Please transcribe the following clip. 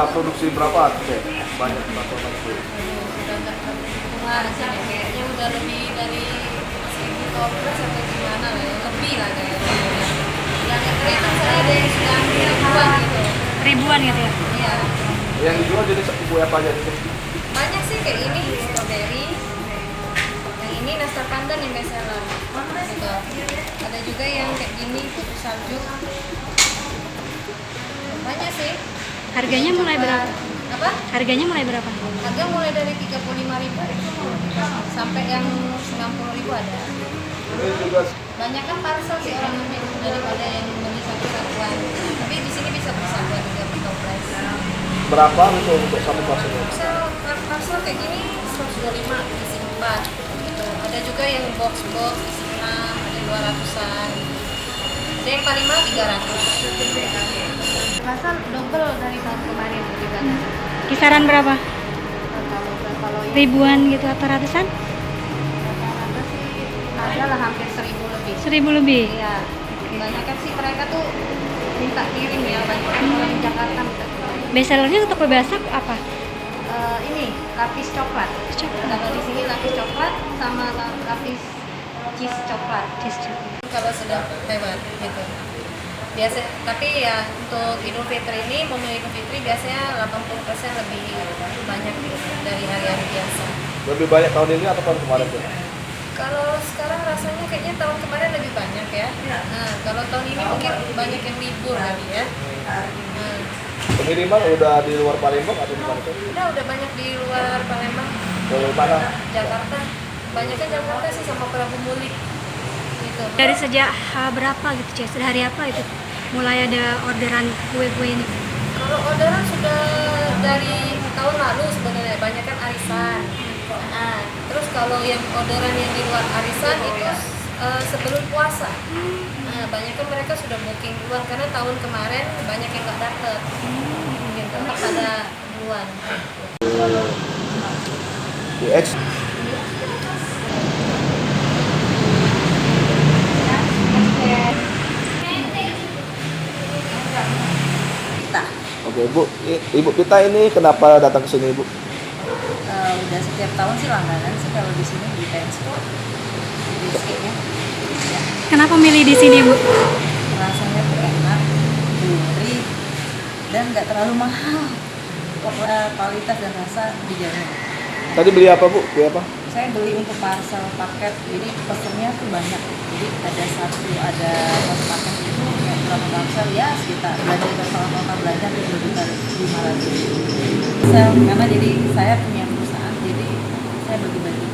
produksi berapa tuh Cek? Banyak pasokan itu. Udah sih kayaknya udah lebih dari 1.000 toples atau gimana lah ya. Lebih lah kayaknya. Yang terhitung saya ada yang sudah hampir ribuan gitu. Ribuan gitu ya? Iya. Yang dijual jenis kue apa aja nih? Banyak sih kayak ini strawberry. Yang ini nastar pandan yang best seller. Gitu. Ada juga yang kayak gini putri salju. Banyak sih. Harganya mulai berapa? Apa? Harganya mulai berapa? Harga mulai dari 35.000 sampai yang 90.000 ada. Ini juga Banyak kan parcel sih orang ambil daripada yang beli satu satuan. Tapi di sini bisa bersatuan juga per toples. berapa itu untuk satu parcelnya? Parcel kayak gini 125 isi 4 gitu. Ada juga yang box isi 6, ada 200-an. Ada yang paling mahal 300. Rasa double dari tahun kemarin lebih banyak. Kisaran berapa? Kalau yang Ribuan gitu atau ratusan? rata-rata sih ada lah hampir 1.000 lebih. 1.000 lebih? Iya. Banyak kan sih mereka tuh minta kirim ya, banyak kan orang Jakarta minta kirim. Best sellernya untuk kue basah apa? Ini lapis coklat. Coklat. Kalau di sini lapis coklat sama lapis cheese coklat. Cheese coklat. Kalau sudah lewat gitu. Biasa, tapi ya untuk Idul Fitri ini, momen Idul Fitri biasanya 80% lebih banyak gitu, dari hari-hari biasa. Lebih banyak tahun ini atau tahun kemarin tuh? Kalau sekarang rasanya kayaknya tahun kemarin lebih banyak ya. Nah, kalau tahun ini mungkin banyak yang libur kali ya. Nah, Pengiriman udah di luar Palembang atau di mana tuh? udah banyak di luar Palembang, Ke mana? Jakarta. Banyak kan Jakarta sih sama Prabu Muli. Gitu. Dari sejak berapa gitu, Cez? Dari hari apa itu? Mulai ada orderan kue-kue ini? Kalau orderan sudah dari tahun lalu sebenarnya, banyak kan arisan. Nah, terus kalau yang orderan yang di luar arisan itu sebelum puasa. Nah, banyak kan mereka sudah booking duluan karena tahun kemarin banyak yang nggak dapet. Gitu, pada duluan. Di X. Kita Oke Bu, Ibu Pita ini kenapa datang ke sini Ibu? udah setiap tahun sih langganan sih kalau di sini di Tesco, di skate-nya. Ya, Kenapa milih di sini, Bu? rasanya tuh enak, gurih, dan nggak terlalu mahal. Pokoknya kualitas dan rasa dijamin. Tadi beli apa Bu? Kue apa? Saya beli untuk parcel paket, jadi pesennya tuh banyak. Jadi ada satu paket itu kayak berapa parcel ya sekitar belanja total belanja lebih dari 500. Karena jadi saya punya perusahaan, jadi saya bagi-bagi.